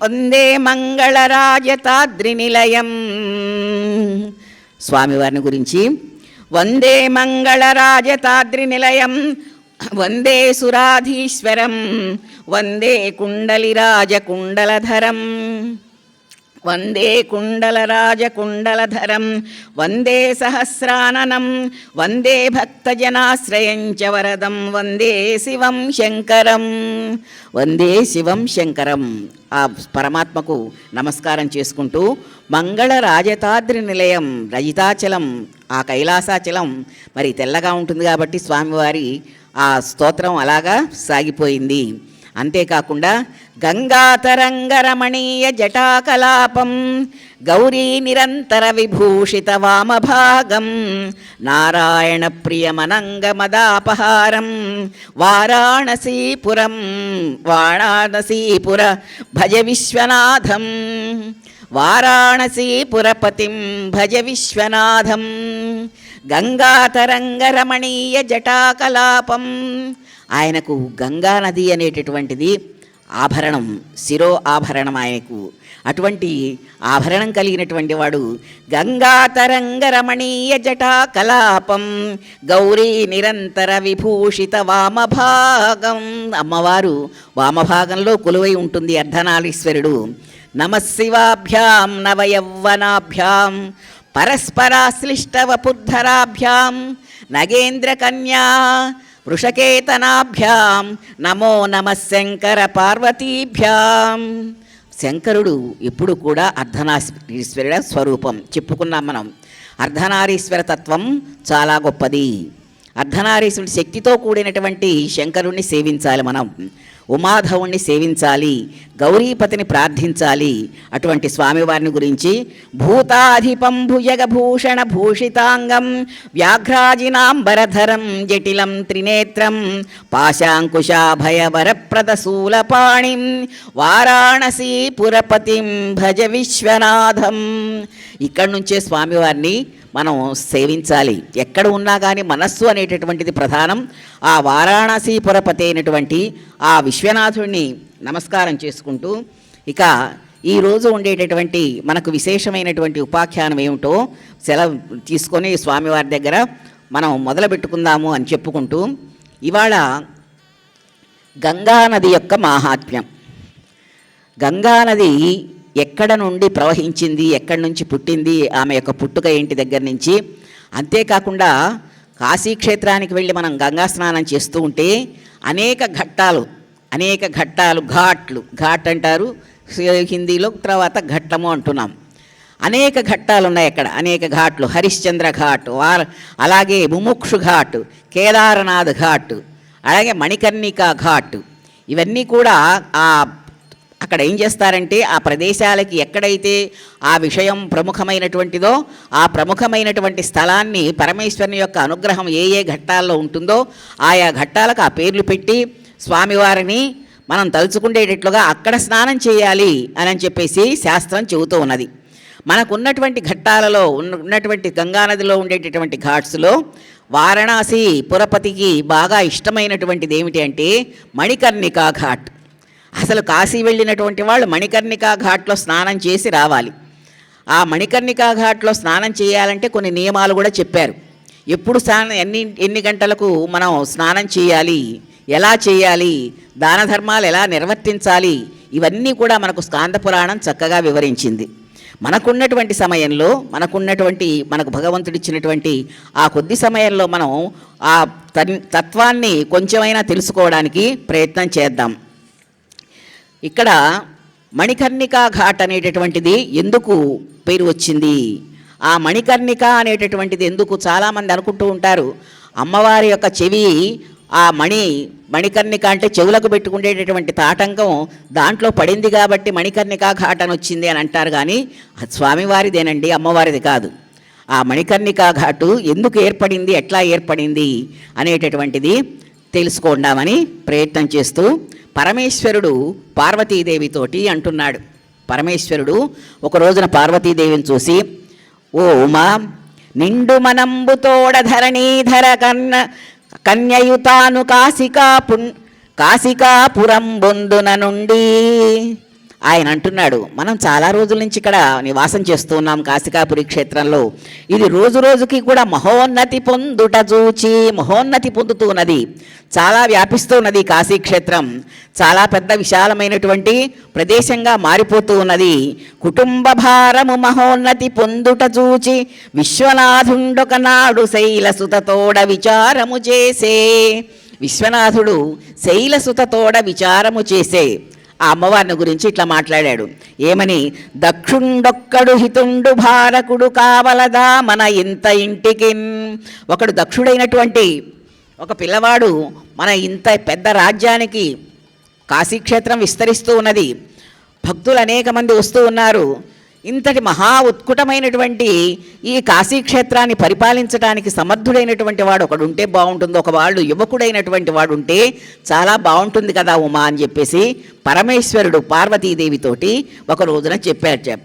వందే మంగళరాజతాద్రినిలయం. స్వామివారిని గురించి వందే మంగళరాజతాద్రినిలయం, వందే సురాధీశ్వరం, వందే కుండలిరాజకుండలధరం, వందే కుండలరాజకుండలధరం, వందే సహస్రాననం, వందే భక్తజనాశ్రయం చ వరదం, వందే శివం శంకరం. వందే శివం శంకరం. ఆ పరమాత్మకు నమస్కారం చేసుకుంటూ మంగళ రాజతాద్రి నిలయం, రజితాచలం, ఆ కైలాసాచలం మరి తెల్లగా ఉంటుంది కాబట్టి స్వామివారి ఆ స్తోత్రం అలాగా సాగిపోయింది. అంతేకాకుండా గంగాతరంగరమణీయ జటాకలాపం, గౌరీ నిరంతర విభూషిత వామభాగం, నారాయణ ప్రియమనంగమదాపహారం, వారాణసీపుర భజ విశ్వనాథం, వారాణసీపురపతిం భజ విశ్వనాథం. గంగాతరంగరమణీయ జటాకలాపం, ఆయనకు గంగా నది అనేటటువంటిది ఆభరణం, శిరో ఆభరణం ఆయనకు. అటువంటి ఆభరణం కలిగినటువంటి వాడు గంగాతరంగరమణీయ జటాకలాపం, గౌరీ నిరంతర విభూషిత వామభాగం. అమ్మవారు వామభాగంలో కొలువై ఉంటుంది అర్ధనారీశ్వరుడు. నమశివాభ్యాం నవయవ్వనాభ్యాం, పరస్పరాశ్లిష్టవపుద్ధరాభ్యాం, నగేంద్రకన్యా వృషకేతనాభ్యాం, నమో నమః శంకర పార్వతీభ్యాం. శంకరుడు ఎప్పుడు కూడా అర్ధనారీశ్వరుడ స్వరూపం. చెప్పుకున్నాం మనం, అర్ధనారీశ్వర తత్వం చాలా గొప్పది. అర్ధనారీశ్వరుడి శక్తితో కూడినటువంటి శంకరుణ్ణి సేవించాలి మనం, ఉమాధవుణ్ణి సేవించాలి, గౌరీపతిని ప్రార్థించాలి. అటువంటి స్వామివారిని గురించి భూతాధిపం భుజగభూషణ భూషితాంగం, వ్యాఘ్రాజినాంబరధరం జటిలం త్రినేత్రం, పాశాంకుశాభయవరప్రదశూలపాణిం, వారాణసీపురపతిం భజ విశ్వనాథం. ఇక్కడి నుంచే స్వామివారిని మనం సేవించాలి. ఎక్కడ ఉన్నా కానీ మనస్సు అనేటటువంటిది ప్రధానం. ఆ వారాణసీపురపతి అయినటువంటి ఆ విశ్వనాథుడిని నమస్కారం చేసుకుంటూ ఇక ఈరోజు ఉండేటటువంటి మనకు విశేషమైనటువంటి ఉపాఖ్యానం ఏమిటో సెలవు తీసుకొని స్వామివారి దగ్గర మనం మొదలు పెట్టుకుందాము అని చెప్పుకుంటూ, ఇవాళ గంగానది యొక్క మాహాత్మ్యం. గంగానది ఎక్కడ నుండి ప్రవహించింది, ఎక్కడి నుంచి పుట్టింది, ఆమె యొక్క పుట్టుక ఏంటి దగ్గర నుంచి. అంతేకాకుండా కాశీక్షేత్రానికి వెళ్ళి మనం గంగా స్నానం చేస్తూ ఉంటే అనేక ఘట్టాలు ఘాట్ అంటారు హిందీలో, తర్వాత ఘట్టము అంటున్నాం. అనేక ఘట్టాలు ఉన్నాయి అక్కడ, అనేక ఘాట్లు. హరిశ్చంద్ర ఘాట్, అలాగే ముముక్షు ఘాట్, కేదారనాథ్ ఘాట్, అలాగే మణికర్ణికా ఘాట్. ఇవన్నీ కూడా అక్కడ ఏం చేస్తారంటే ఆ ప్రదేశాలకి ఎక్కడైతే ఆ విషయం ప్రముఖమైనటువంటిదో ఆ ప్రముఖమైనటువంటి స్థలాన్ని పరమేశ్వరుని యొక్క అనుగ్రహం ఏ ఏ ఘట్టాల్లో ఉంటుందో ఆయా ఘట్టాలకు ఆ పేర్లు పెట్టి స్వామివారిని మనం తలుచుకునేటట్లుగా అక్కడ స్నానం చేయాలి అని చెప్పేసి శాస్త్రం చెబుతూ ఉన్నది. మనకున్నటువంటి ఘట్టాలలో ఉన్నటువంటి గంగానదిలో ఉండేటటువంటి ఘాట్స్లో వారణాసి పురపతికి బాగా ఇష్టమైనటువంటిది ఏమిటి అంటే మణికర్ణికా ఘాట్. అసలు కాశీ వెళ్ళినటువంటి వాళ్ళు మణికర్ణికా ఘాట్లో స్నానం చేసి రావాలి. ఆ మణికర్ణికా ఘాట్లో స్నానం చేయాలంటే కొన్ని నియమాలు కూడా చెప్పారు. ఎప్పుడు ఎన్ని గంటలకు మనం స్నానం చేయాలి, ఎలా చేయాలి, దాన ధర్మాలు ఎలా నిర్వర్తించాలి, ఇవన్నీ కూడా మనకు స్కాంద పురాణం చక్కగా వివరించింది. మనకున్నటువంటి సమయంలో మనకు భగవంతుడిచ్చినటువంటి ఆ కొద్ది సమయంలో మనం ఆ తత్వాన్ని కొంచెమైనా తెలుసుకోవడానికి ప్రయత్నం చేద్దాం. ఇక్కడ మణికర్ణికా ఘాట్ అనేటటువంటిది ఎందుకు పేరు వచ్చింది, ఆ మణికర్ణిక అనేటటువంటిది ఎందుకు, చాలామంది అనుకుంటూ ఉంటారు అమ్మవారి యొక్క చెవి ఆ మణికర్ణిక అంటే చెవులకు పెట్టుకునేటటువంటి తాటంకం దాంట్లో పడింది కాబట్టి మణికర్ణికా ఘాట్ అని వచ్చింది అని అంటారు. కానీ అది స్వామివారిదేనండి, అమ్మవారిది కాదు. ఆ మణికర్ణికా ఘాటు ఎందుకు ఏర్పడింది, ఎట్లా ఏర్పడింది అనేటటువంటిది తెలుసుకుందామని ప్రయత్నం చేస్తూ పరమేశ్వరుడు పార్వతీదేవితోటి అంటున్నాడు. పరమేశ్వరుడు ఒక రోజున పార్వతీదేవిని చూసి, ఓ ఉమా, నిండు మనంబుతోడ ధరణీధర కన్యయుతాను కాశికాపురం బొందున నుండి. ఆయన అంటున్నాడు, మనం చాలా రోజుల నుంచి ఇక్కడ నివాసం చేస్తూ ఉన్నాం కాశికాపురి క్షేత్రంలో. ఇది రోజు రోజుకి కూడా మహోన్నతి పొందుట చూచి, మహోన్నతి పొందుతూ ఉన్నది, చాలా వ్యాపిస్తూ ఉన్నది. కాశీక్షేత్రం చాలా పెద్ద విశాలమైనటువంటి ప్రదేశంగా మారిపోతూ ఉన్నది. కుటుంబ భారము మహోన్నతి పొందుట చూచి విశ్వనాథుండొక నాడు శైలసుతతోడ విచారము చేసే. విశ్వనాథుడు శైలసుతతోడ విచారము చేసే ఆ అమ్మవారిని గురించి ఇట్లా మాట్లాడాడు. ఏమని? దక్షుండొక్కడు హితుండు భారకుడు కావలదా మన ఇంత ఇంటికి. ఒకడు దక్షుడైనటువంటి ఒక పిల్లవాడు మన ఇంత పెద్ద రాజ్యానికి, కాశీక్షేత్రం విస్తరిస్తూ ఉన్నది, భక్తులు అనేక మంది వస్తూ ఉన్నారు. ఇంతటి మహా ఉత్కుటమైనటువంటి ఈ కాశీక్షేత్రాన్ని పరిపాలించడానికి సమర్థుడైనటువంటి వాడు ఒకడు ఉంటే బాగుంటుంది, ఒక వాళ్ళు యువకుడైనటువంటి వాడు ఉంటే చాలా బాగుంటుంది కదా ఉమా అని చెప్పేసి పరమేశ్వరుడు పార్వతీదేవితోటి ఒక రోజున చెప్పాడు.